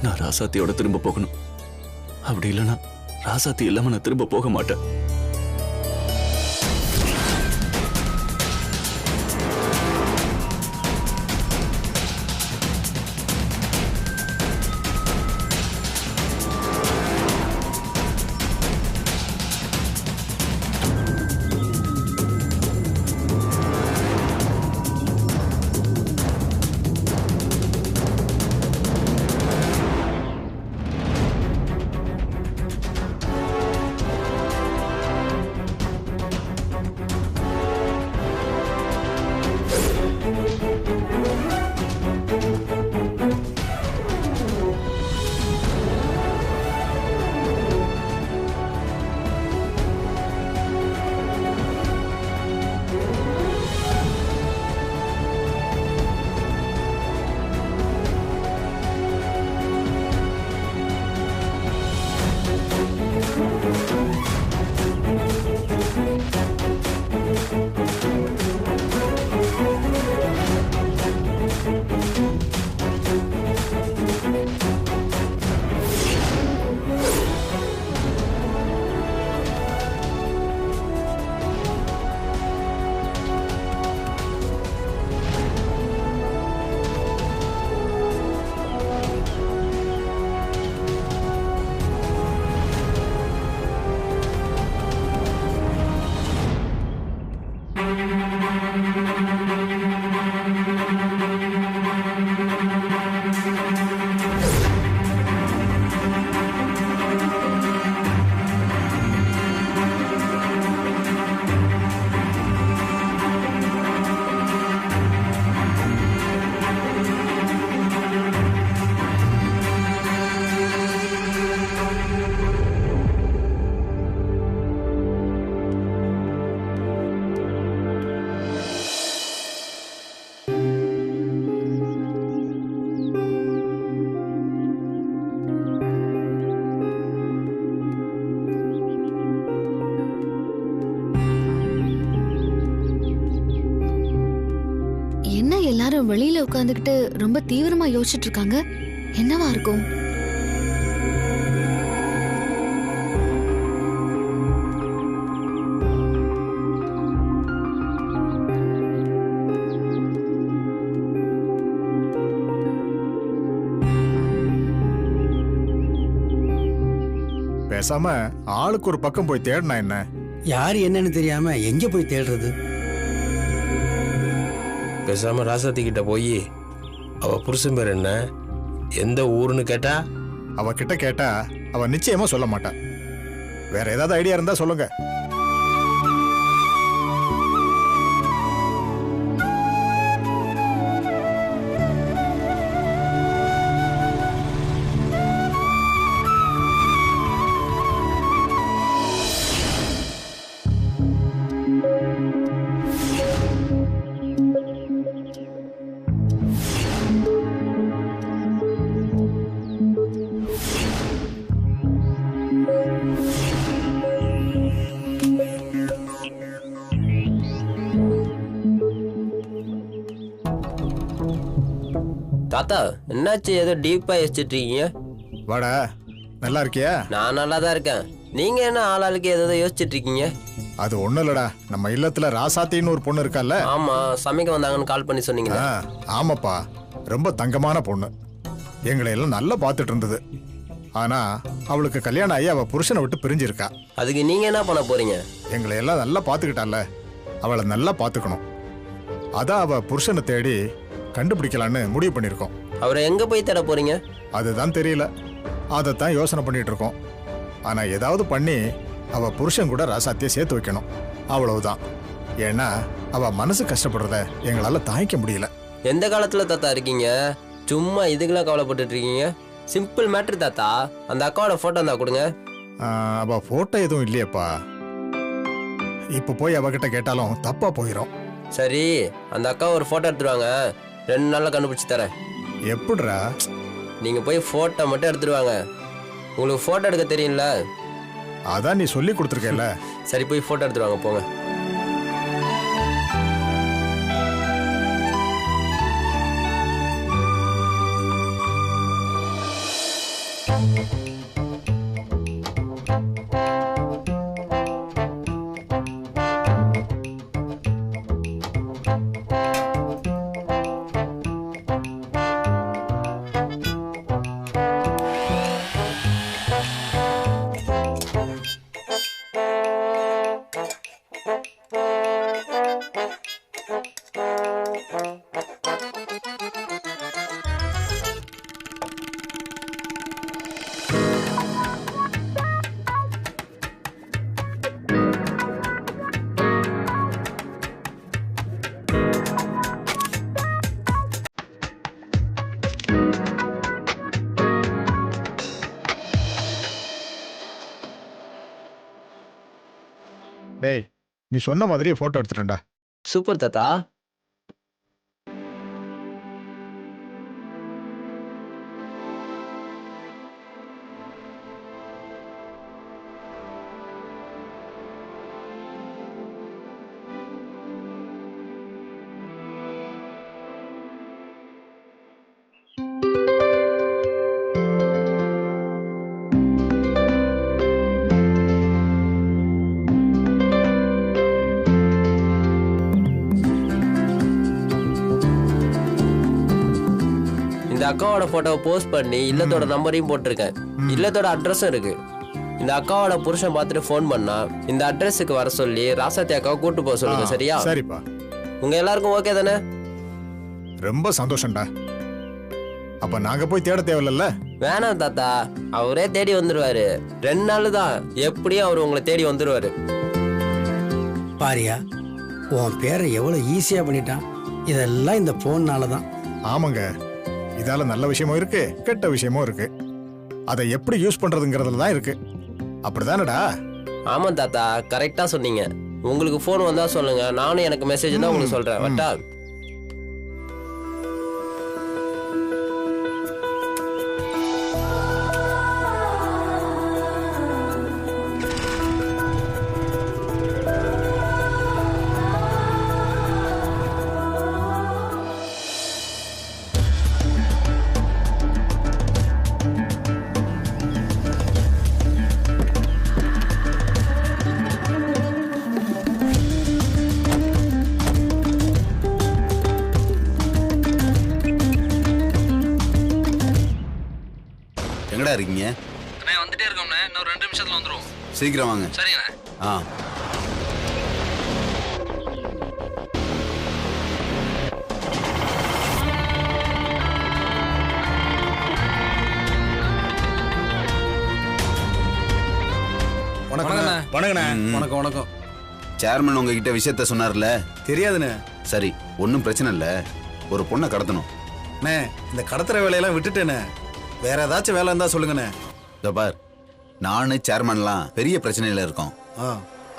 நான் ராசாத்தியோட திரும்ப போகணும். அப்படி இல்லைன்னா ராசாத்தி இல்லாம நான் திரும்ப போக மாட்டேன். எல்லாரும் வெளியில உட்கார்ந்துகிட்டு ரொம்ப தீவிரமா யோசிச்சுட்டு இருக்காங்க. என்னவா இருக்கும்? பேசாம ஆளுக்கு ஒரு பக்கம் போய் தேடினா என்ன? யாரு என்னன்னு தெரியாம எங்க போய் தேடுறது? பேசாம ராசாத்தி கிட்ட போய் அவ புருஷன் பேர் என்ன, எந்த ஊருன்னு கேட்டா? அவ கிட்ட கேட்டா அவ நிச்சயமா சொல்ல மாட்டா. வேற ஏதாவது ஐடியா இருந்தா சொல்லுங்க. தாத்தா என்னாச்சு, ஏதோ டீப்பா யோசிச்சுட்டு இருக்கீங்க? வாடா, நல்லா இருக்கியா? நான் நல்லா தான் இருக்கேன். நீங்க என்ன ஆளாளுக்கு ஏதோ யோசிச்சுட்டு இருக்கீங்க? அது ஒண்ணும் இல்லடா, நம்ம இல்லத்துல ராசாத்தின்னு ஒரு பொண்ணு இருக்கால. ஆமா, சமைக்க வந்தாங்கன்னு கால் பண்ணி சொன்னீங்க. ஆமாப்பா, ரொம்ப தங்கமான பொண்ணு. எங்களை எல்லாம் நல்லா பார்த்துட்டு இருந்தது. ஆனா அவளுக்கு கல்யாணம் ஆகி அவ புருஷனை விட்டு பிரிஞ்சிருக்கா. அதுக்கு நீங்க என்ன பண்ண போறீங்க? எங்களை எல்லாம் நல்லா பார்த்துக்கிட்டால, அவளை நல்லா பார்த்துக்கணும். அதான் அவ புருஷனை தேடி கண்டுபிடிக்கலான்னு முடிவு பண்ணிருக்கோம். அவரை எங்க போய் தேட போறீங்க? அதுதான் தெரியல, அதைத்தான் யோசனை பண்ணிட்டு இருக்கோம். ஆனா ஏதாவது பண்ணி அவ புருஷன் கூட ராசாத்தியை சேர்த்து வைக்கணும், அவ்வளவுதான். ஏன்னா அவ மனசு கஷ்டப்படுறத எங்களால தாங்கிக்க முடியல. எந்த காலத்துல தாத்தா இருக்கீங்க? சும்மா இதுக்கெல்லாம் கவலைப்பட்டு இருக்கீங்க. சிம்பிள் மேட்ரு தாத்தா. அந்த அக்காவோட போட்டோ இருந்தா கொடுங்க. அவ போட்டோ எதுவும் இல்லையப்பா. இப்ப போய் அவகிட்ட கேட்டாலும் தப்பா போயிடும். சரி, அந்த அக்கா ஒரு போட்டோ எடுத்துருவாங்க, 2 நாள்ல கண்டுபிடிச்சு தரேன். எப்படிரா? நீங்க போய் போட்டோ மட்டும் எடுத்துருவாங்க. உங்களுக்கு போட்டோ எடுக்க தெரியும்ல? அதான் நீ சொல்லி கொடுத்துருக்கல. சரி, போய் போட்டோ எடுத்துருவாங்க, போங்க. டேய் நீ சொன்ன மாதிரியே போட்டோ எடுத்துட்டேன்டா. சூப்பர் தாத்தா. இந்த அக்காவோட போட்டோவை போஸ்ட் பண்ணி இல்லத்தோட நம்பரையும் போட்டிருக்கேன். இல்லத்தோட அட்ரஸும் இருக்கு. இந்த அக்காவோட புருஷன் பார்த்துட்டு ஃபோன் பண்ணா இந்த அட்ரஸுக்கு வர சொல்லி ராசாத்தி அக்காவை கூட்டு போக சொல்லுங்க. சரியா? சரிப்பா. உங்க எல்லாருக்கும் ஓகே தானே? ரொம்ப சந்தோஷம்டா. அப்ப நாங்க போய் தேட தேவையில்ல. வேணாம் தாத்தா, அவரே தேடி வந்துருவாரு. 2 நாள் தான், எப்படியும் அவர் உங்களை தேடி வந்துருவாரு. பாரியா, உன் பேரை எவ்வளோ ஈஸியாக பண்ணிட்டான். இதெல்லாம் இந்த ஃபோன்னால தான். ஆமாங்க, இதால நல்ல விஷயமும் இருக்கு, கெட்ட விஷயமும் இருக்கு. அதை எப்படி யூஸ் பண்றதுங்கிறதுல தான் இருக்கு. அப்படிதானடா? ஆமா தாத்தா, கரெக்டா சொன்னீங்க. உங்களுக்கு ஃபோன் வந்தா சொல்லுங்க, நானும் எனக்கு மெசேஜ் தான் உங்களுக்கு சொல்றேன். வட்டா? எங்கடா இருக்கீங்க? அண்ணே வந்துட்டே இருக்கோம்ண்ணே, இன்னும் 2 நிமிஷத்துல வந்துரும். சீக்கிரம் வாங்க. சரிங்கண்ணே. ஆ. வணக்கண்ணே. வணக்கண்ணே. வணக்கம் வணக்கம். சேர்மன் உங்ககிட்ட விஷயத்த சொன்னார்ல? தெரியாதுண்ணே. சரி, ஒன்றும் பிரச்சனை இல்லை. ஒரு பொண்ணை கடத்தணும். அண்ணே, இந்த கடத்துற வேலையெல்லாம் விட்டுட்டேண்ணே. வேற ஏதாச்சும் வேலை இருந்தா சொல்லுங்கண்ணே. இதோ பார், நானு சேர்மன்லாம் பெரிய பிரச்சனையில இருக்கோம்.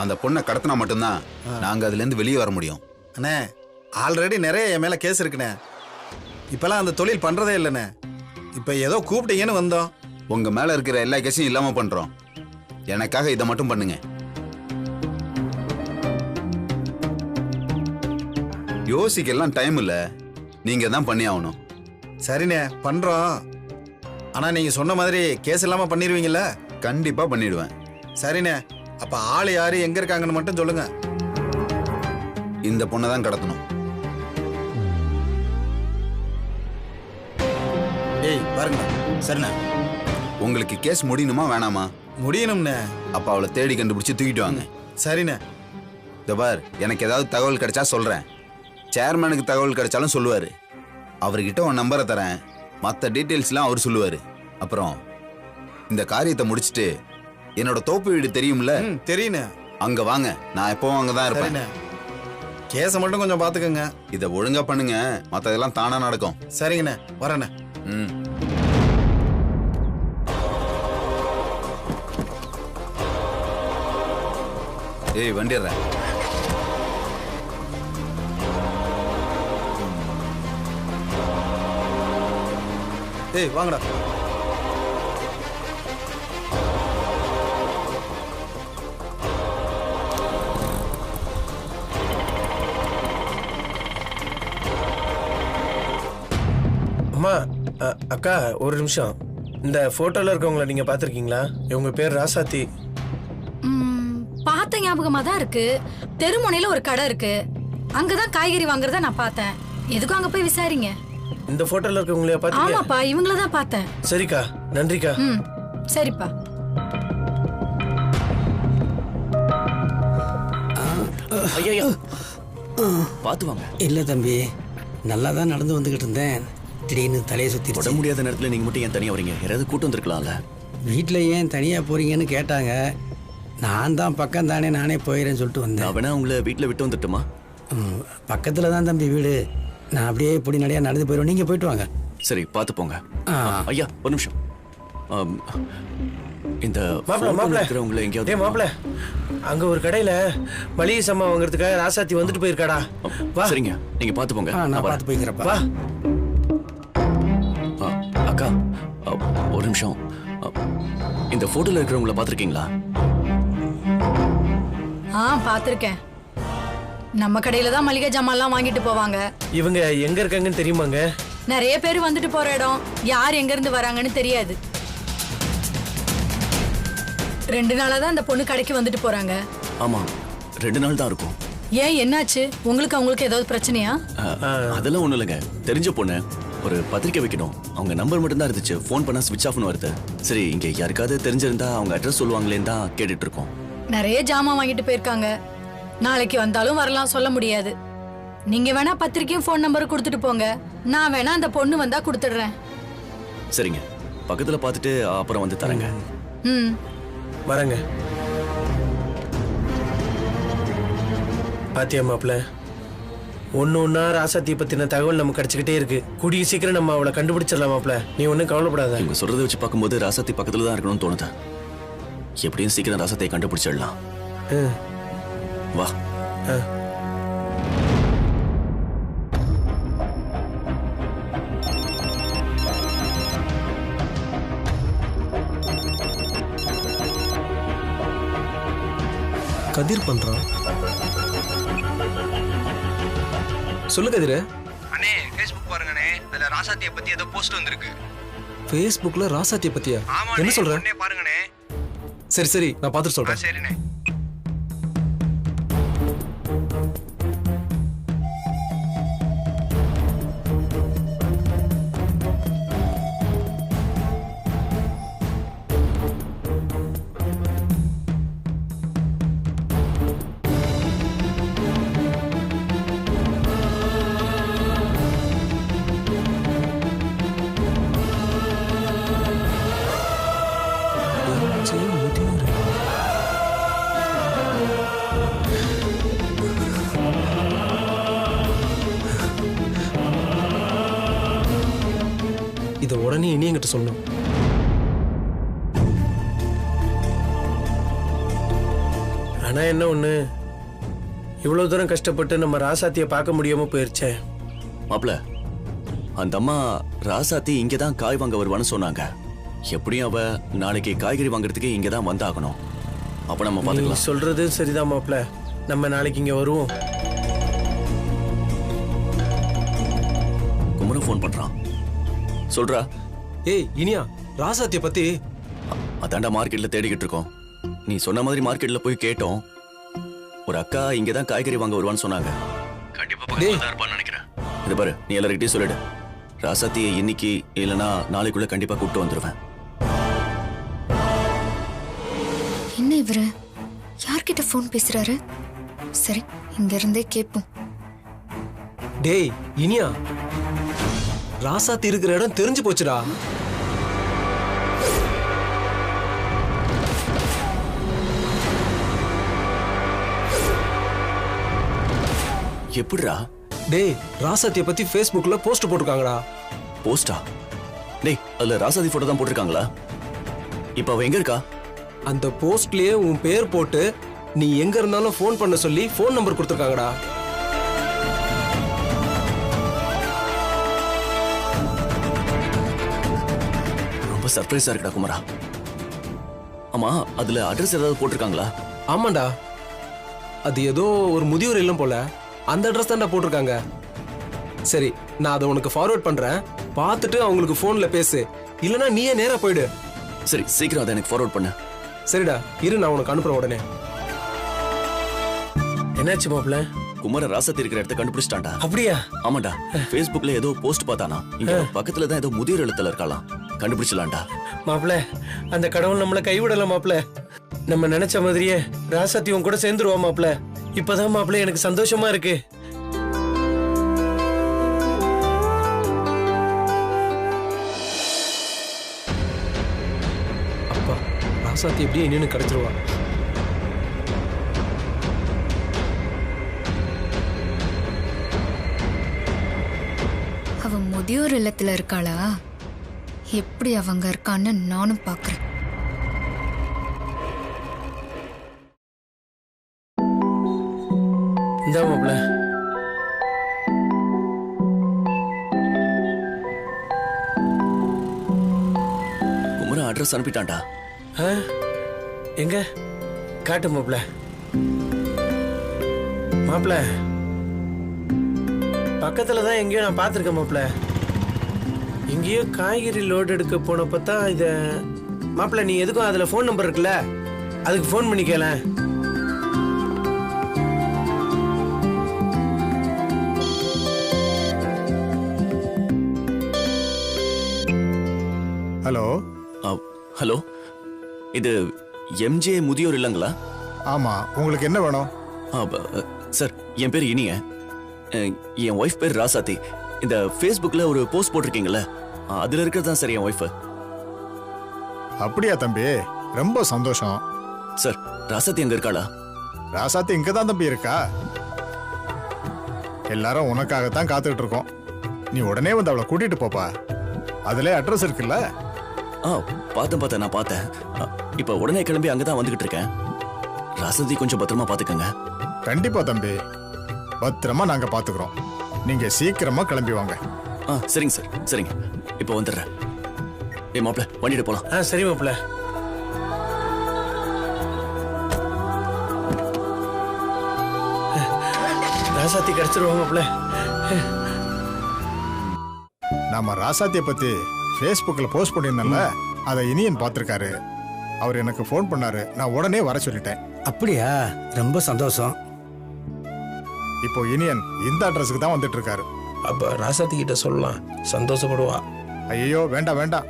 அந்த பொண்ணை கடத்தினா மட்டும்தான் நாங்க அதுல இருந்து வெளியே வர முடியும். அண்ணே, ஆல்ரெடி நிறைய என் மேல கேஸ் இருக்குண்ணே. இப்பெல்லாம் அந்த தொழில் பண்றதே இல்லைண்ணே. இப்ப ஏதோ கூப்பிட்டீங்கன்னு வந்தோம். உங்க மேல இருக்கிற எல்லா கேஸையும் இல்லாம பண்றோம். எனக்காக இதை மட்டும் பண்ணுங்க. யோசிக்கலாம் டைம் இல்ல, நீங்க தான் பண்ணி ஆகணும். சரிண்ணே, பண்றோம். ஆனா நீங்க சொன்ன மாதிரி கேஸ் இல்லாம பண்ணிடுவீங்கல்ல? கண்டிப்பா பண்ணிடுவேன். சரிண்ணே, அப்ப ஆள் யாரு எங்க இருக்காங்கன்னு மட்டும் சொல்லுங்க. இந்த பொண்ணை தான் கடத்தணும். ஏய் பாருங்க. சரிண்ணா. உங்களுக்கு கேஸ் முடியணுமா வேணாமா? முடியணும்ண்ணே. அப்ப அவளை தேடி கண்டுபிடிச்சு தூக்கிட்டு வாங்க. சரிண்ணே. இதோ பார், எனக்கு ஏதாவது தகவல் கிடைச்சா சொல்றேன். சேர்மனுக்கு தகவல் கிடைச்சாலும் சொல்லுவாரு. அவர்கிட்ட உன் நம்பரை தரேன், மற்ற டீட்டெயில்ஸ்லாம் அவர் சொல்லுவாரு. அப்புறம் இந்த காரியத்தை முடிச்சுட்டு என்னோட தோப்பு வீடு தெரியும்ல? தெரியுண்ணே. அங்க வாங்க, நான் எப்பவும் அங்கதான் இருப்பேன். சரிண்ணே, கேஸை மட்டும் கொஞ்சம் பாத்துக்கோங்க. இதை ஒழுங்கா பண்ணுங்க, மற்றதெல்லாம் தானா நடக்கும். சரிங்கண்ணே, வரேண்ணே. ம். ஏய், வண்டிடுறேன். ஏய் வாங்கடா. அம்மா, அக்கா ஒரு நிமிஷம். இந்த போட்டோல இருக்கவங்கள நீங்க பாத்திருக்கீங்களா? இவங்க பேர் ராசாத்தி. பார்த்த ஞாபகமா தான் இருக்கு. தெருமுனையில ஒரு கடை இருக்கு, அங்கதான் காய்கறி வாங்குறத நான் பார்த்தேன். எதுக்கும் அங்க போய் விசாரிங்க. இந்த போட்டோல இருக்கவங்கள பாத்தீங்க? ஆமாப்பா, இவங்கள தான் பார்த்தேன். சரிக்கா, நன்றிக்கா. சரிப்பா. ஐயா பாத்து வாங்க. இல்லை தம்பி, நல்லா தான் நடந்து வந்துக்கிட்டு இருந்தேன். திடீர்னு தலையை சுற்றி உட முடியாத நேரத்தில் நீங்க மட்டும் ஏன் தனியா வரீங்க? யாராவது கூட்டு வந்திருக்கலாம்ல? வீட்டில் ஏன் தனியாக போறீங்கன்னு கேட்டாங்க. நான் தான் பக்கம் தானே, நானே போயிடுறேன்னு சொல்லிட்டு வந்தேன். நான் வேணா உங்களை வீட்டில் விட்டு வந்துட்டுமா? பக்கத்தில் தான் தம்பி வீடு. நான் அப்படியே இப்படி நிறையா நடந்து போயிடுவேன், நீங்கள் போயிட்டு வாங்க. சரி, பார்த்து போங்க. ஐயா ஒரு நிமிஷம். இந்த மாப்பிள photo ல மாப்பிள இருக்கிறவங்களை எங்கேயாவது டேய் மாப்பிள அங்க ஒரு கடையில மளிகை சாமான் வாங்குறதுக்காக ராசாத்தி வந்துட்டு போயிருக்காடா. வா சரிங்க, நீங்க பார்த்து போங்க. நான் நான் வரேன். பார்த்து போய்க்கிறப்பா. வா. அக்கா, ஒரு நிமிஷம். இந்த போட்டோல இருக்கிறவங்கள பார்த்திருக்கீங்களா? பாத்திருக்கேன். நம்ம கடையில தான் மளிகை ஜாமான்லாம் வாங்கிட்டு போவாங்க. இவங்க எங்க இருக்காங்கன்னு தெரியுமாங்க? நிறைய பேர் வந்துட்டு போற இடம், யார் எங்க இருந்து வராங்கன்னு தெரியாது. 2 நாளா தான் அந்த பொண்ணு கடைக்கு வந்துட்டு போறாங்க. ஆமா, 2 நாள் தான் இருக்கும். ஏன், என்னாச்சு? அவங்களுக்கு ஏதாவது பிரச்சனையா? அதெல்லாம் ஒண்ணும் இல்லைங்க. தெரிஞ்ச பொண்ணு, ஒரு பத்திரிக்கை வைக்கணும். அவங்க நம்பர் மட்டும் தான் இருந்துச்சு. ஃபோன் பண்ணா ஸ்விட்ச் ஆஃப்னு வருது. சரி, இங்க யாருக்காவது தெரிஞ்சிருந்தா அவங்க அட்ரஸ் சொல்லுவாங்களேன்னு தான் கேட்டுட்டு இருக்கோம். நிறைய ஜாமான் வாங்கிட்டு போயிருக்காங்க. நாளைக்கு வந்தாலும் வரலாம், சொல்ல முடியாது. நீங்க வேணா பத்திரிக்கையும் ஃபோன் நம்பரும் கொடுத்துட்டு போங்க. நான் வேணா அந்த பொண்ணு வந்தா கொடுத்துடுறேன். சரிங்க, பக்கத்துல பார்த்துட்டு அப்புறம் வந்து தரேங்க. ம், வரேங்க. பாத்தியா மாப்பிள, ஒன்னா ராசாத்தியை பத்தின தகவல் நமக்கு கிடைச்சிக்கிட்டே இருக்கு. கூடிய சீக்கிரம் நம்ம அவளை கண்டுபிடிச்சிடலாம் மாப்பிள. நீ ஒன்னும் கவலைப்படாத. இவங்க சொல்றதை வச்சு பார்க்கும்போது ராசாத்தி பக்கத்துல தான் இருக்கணும்னு தோணுது. எப்படியும் சீக்கிரம் ராசாத்தியை கண்டுபிடிச்சிடலாம். வா. கதிர் பண்றான். சொல்லு கதிர. அண்ணே, ஃபேஸ்புக் பாருங்கண்ணே. அதுல ராசாத்தியை பத்தி ஏதோ போஸ்ட் வந்திருக்கு. ஃபேஸ்புக்ல ராசாத்தியை பத்தியா? ஆமாண்ணே, என்ன சொல்ற? உடனே பாருங்கண்ணே. சரி சரி, நான் பார்த்துட்டு சொல்றேன். சரிண்ணே. இதை உடனே இனி என்கிட்ட சொல்லணும். ஆனா என்ன ஒண்ணு, இவ்வளவு தூரம் கஷ்டப்பட்டு நம்ம ராசாத்தியை பார்க்க முடியாம போயிருச்சே. மாப்பிள, அந்த அம்மா ராசாத்தி இங்கதான் காய் வாங்க வருவான்னு சொன்னாங்க. எப்படியும் அவ நாளைக்கு காய்கறி வாங்குறதுக்கு இங்கதான் வந்தாகணும். அப்ப நம்ம நீ பாத்துக்கலாம். சொல்றது சரிதான் மாப்பிள. நம்ம நாளைக்கு இங்க வருவோம். குமரன் ஃபோன் பண்றான். சொல்றா. ஏய் இனியா, ராசாத்தியை பத்தி அதாண்டா மார்க்கெட்ல தேடிக்கிட்டு இருக்கோம். நீ சொன்ன மாதிரி மார்க்கெட்ல போய் கேட்டோம். ஒரு அக்கா இங்கதான் காய்கறி வாங்க வருவான்னு சொன்னாங்க. கண்டிப்பா பக்கத்துல தான் இருப்பான்னு நினைக்கிறேன். இது பாரு, நீ எல்லார்கிட்டயும் சொல்லிடு. ராசாத்தியை இன்னைக்கு இல்லைன்னா நாளைக்குள்ள கண்டிப்பா கூப்பிட்டு வந்துருவேன். என்ன இவரு யார்கிட்ட ஃபோன் பேசுறாரு? சரி, இங்க இருந்தே கேட்போம். டேய் இனியா, ராசாத்தி இருக்கிற இடம் தெரிஞ்சு போச்சுடா. எப்படிடா? டேய், ராசாத்தியை பத்தி ஃபேஸ்புக்ல போஸ்ட் போட்டிருக்காங்கடா. போஸ்டா? டேய், அதுல ராசாதி போட்டோ தான் போட்டிருக்காங்களா? இப்ப அவ எங்க இருக்கா? அந்த போஸ்ட்லயே உன் பேர் போட்டு நீ எங்க இருந்தாலும் ஃபோன் பண்ண சொல்லி ஃபோன் நம்பர் கொடுத்துருக்காங்கடா. ரொம்ப சர்ப்ரைஸா இருக்குடா குமரா. ஆமா, அதுல அட்ரஸ் ஏதாவது போட்டிருக்காங்களா? ஆமாண்டா, அது ஏதோ ஒரு முதியோர் இல்லம் போல. அந்த அட்ரஸ் தான்டா போட்டிருக்காங்க. சரி, நான் அதை உனக்கு ஃபார்வர்ட் பண்றேன். பார்த்துட்டு அவங்களுக்கு ஃபோன்ல பேசு. இல்லனா நீயே நேரா போயிடு. சரி, சீக்கிரம் அதை எனக்கு ஃபார்வர்ட் பண்ணு. சரிடா, இரு, நான் உனக்கு அனுப்புறேன் உடனே. என்னாச்சு மாப்பிள? குமர ராசாத்தி இருக்கிற இடத்த கண்டுபிடிச்சிட்டான்டா. அப்படியா? ஆமாண்டா, Facebookல ஏதோ போஸ்ட் பார்த்தானா. இங்க பக்கத்துல தான் ஏதோ முதியோர் இல்லத்துல இருக்கலாம். கண்டுபிடிச்சலாம்டா. மாப்பிள, அந்த கடவுள் நம்மள கைவிடல மாப்பிள. நம்ம நினைச்ச மாதிரியே ராசாத்தி உன் கூட சேர்ந்துருவா மாப்பிள. இப்பதான் மாப்பிள எனக்கு சந்தோஷமா இருக்கு. அப்பா, ராசாத்தி எப்படியே இன்னும் கிடைச்சிருவா. அவ முதியோர் இல்லத்துல இருக்காளா? எப்படி அவங்க இருக்கான்னு நானும் பாக்குறேன். அட்ரஸ் அனுப்பிட்டான்டா. எங்க காட்டு மாப்ள. மாப்ள பக்கத்துல தான் எங்கேயோ நான் பார்த்துருக்கேன் மாப்ள. எங்கேயோ காய்கறி லோடு எடுக்க போனப்ப தான் இத. மாப்ள நீ எதுக்கும் அதுல ஃபோன் நம்பர் இருக்குல்ல, அதுக்கு ஃபோன் பண்ணி கேள. ஹலோ. ஹலோ, இது எம்ஜே முதியோர் இல்லங்களா? ஆமா, உங்களுக்கு என்ன வேணும்? சார், என் பேர் இனிய. என் ஒய்ஃப் பேர் ராசாத்தி. இந்த ஃபேஸ்புக்ல ஒரு போஸ்ட் போட்டிருக்கீங்கல்ல, அதுல இருக்கிறது தான் சார் என் ஒய்ஃப். அப்படியா தம்பி, ரொம்ப சந்தோஷம். சார், ராசாத்தி எங்க இருக்காளா? ராசாத்தி இங்க தான் தம்பி இருக்கா. எல்லாரும் உனக்காகத்தான் காத்துக்கிட்டு இருக்கோம். நீ உடனே வந்து அவளை கூட்டிட்டு போப்பா. அதுல அட்ரஸ் இருக்குல்ல. பார்த்தேன், நான் பார்த்தேன். இப்ப உடனே கிளம்பி அங்கதான் வந்துகிட்டு இருக்கேன். ராசாத்தி கொஞ்சம் பத்திரமா பாத்துக்கங்க. கண்டிப்பா தம்பி, பத்திரமா நாங்க பாத்துக்கிறோம். நீங்க சீக்கிரமா கிளம்பி வாங்க. சரிங்க சார், சரிங்க. இப்போ வந்துடுறேன். மாப்பிள்ள வண்டிட்டு போலாம். சரி மாப்பிள்ள. ராசாத்தி கிடைச்சிருவோம் மாப்பிள்ள. நாம ராசாத்தியை பத்தி ஃபேஸ்புக்ல போஸ்ட் பண்ணியிருந்தோம்ல, அதை இனியன் பார்த்திருக்காரு. அவர் எனக்கு ஃபோன் பண்ணாரு. நான் உடனே வர சொல்லிட்டேன். அப்படியா? ரொம்ப சந்தோஷம். இப்போ இனியன் இந்த அட்ரஸுக்கு தான் வந்துட்டு இருக்காரு. அப்ப ராசாத்தி கிட்ட சொல்லலாம், சந்தோஷப்படுவா. ஐயோ வேண்டாம் வேண்டாம்,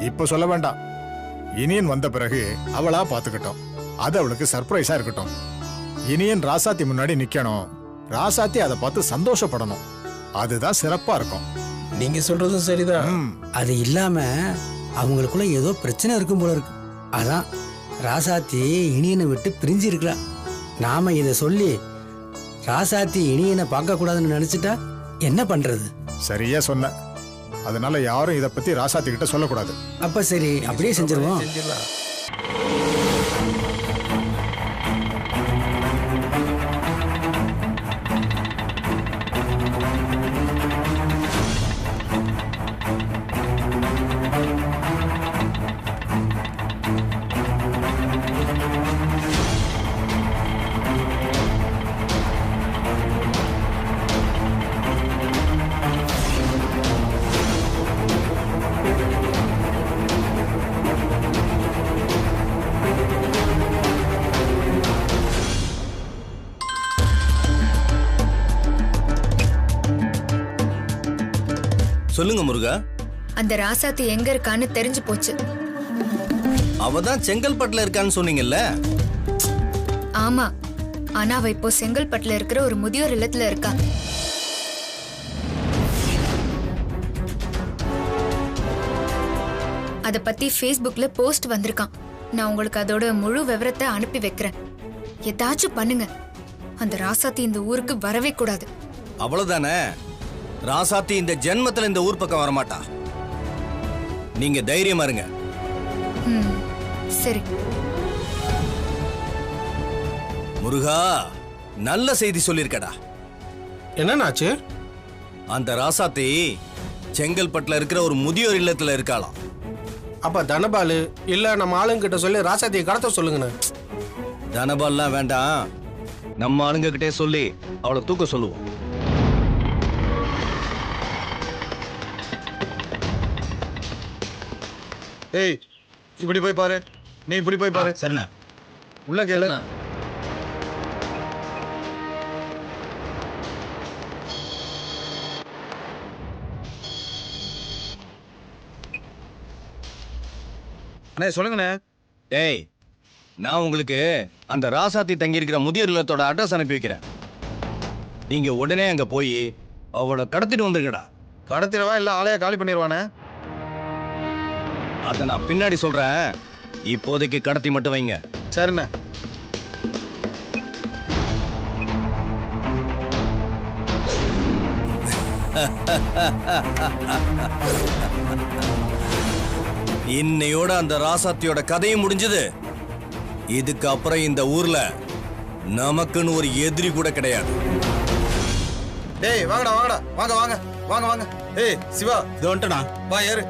இப்போ சொல்ல வேண்டாம். இனியன் வந்த பிறகு அவளா பார்த்துக்கிட்டோம். அது அவளுக்கு சர்ப்ரைஸா இருக்கட்டும். இனியன் ராசாத்தி முன்னாடி நிக்கணும். ராசாத்தி அதை பார்த்து சந்தோஷப்படணும். அதுதான் சிறப்பா இருக்கும். நீங்க சொல்றதும் சரிதான். அது இல்லாம அவங்களுக்குள்ள ஏதோ பிரச்சனை இருக்கும் போல இருக்கு. அதான் ராசாத்தி இனியனை விட்டு பிரிஞ்சு இருக்கா. நாம இதை சொல்லி ராசாத்தி இனியனை பார்க்க கூடாதுன்னு நினைச்சிட்டா என்ன பண்றது? சரியா சொன்ன. அதனால யாரும் இதை பத்தி ராசாத்தி கிட்ட சொல்லக்கூடாது. அப்ப சரி, அப்படியே செஞ்சிருவோம். சொல்லுங்க முருகா. அந்த ராசாத்தி எங்க இருக்கான்னு தெரிஞ்சு போச்சு. அவதான் செங்கல்பட்டுல இருக்கான்னு சொன்னீங்கல்ல? ஆமா, ஆனா அவ இப்போ செங்கல்பட்டுல இருக்கிற ஒரு முதியோர் இல்லத்துல இருக்கா. அத பத்தி ஃபேஸ்புக்ல போஸ்ட் வந்திருக்கான். நான் உங்களுக்கு அதோட முழு விவரத்தை அனுப்பி வைக்கிறேன். ஏதாச்சும் பண்ணுங்க. அந்த ராசாத்தி இந்த ஊருக்கு வரவே கூடாது. அவ்வளவுதானே? ராசாத்தி இந்த ஜென்மத்துல இந்த ஊர் பக்கம் வரமாட்டா. நீங்க தைரியமா இருங்க. சரி முருகா, நல்ல செய்தி சொல்லிருக்கடா. என்னன்னாச்சு? அந்த ராசாத்தி செங்கல்பட்டுல இருக்கிற ஒரு முதியோர் இல்லத்துல இருக்காளாம். அப்ப தனபாலு இல்ல நம்ம ஆளுங்கிட்ட சொல்லி ராசாத்தியை கடத்த சொல்லுங்கண்ணே. தனபால்லாம் வேண்டாம், நம்ம ஆளுங்க கிட்டே சொல்லி அவளை தூக்க சொல்லுவோம். ஏய், இப்படி போய் பாரு. நீ இப்படி போய் பாரு. சரிண்ணா. உள்ள கேளு. அண்ணே சொல்லுங்கண்ணே. டேய், நான் உங்களுக்கு அந்த ராசாத்தி தங்கி இருக்கிற முதியோர் இல்லத்தோட அட்ரஸ் அனுப்பி வைக்கிறேன். நீங்க உடனே அங்க போய் அவளை கடத்திட்டு வந்துருக்கடா. கடத்திடவா இல்ல ஆளையா காலி பண்ணிடுவானே? அதை நான் பின்னாடி சொல்றேன். இப்போதைக்கு கடத்தி மட்டும் வைங்க. சரிண்ணே. இன்னையோட அந்த ராசாத்தியோட கதையும் முடிஞ்சது. இதுக்கு அப்புறம் இந்த ஊர்ல நமக்குன்னு ஒரு எதிரி கூட கிடையாது. டேய் வாங்கடா வாங்கடா, வாங்க வாங்க வாங்க வாங்க. ஏய் சிவா, இது வந்துட்டா. வா ஏறு.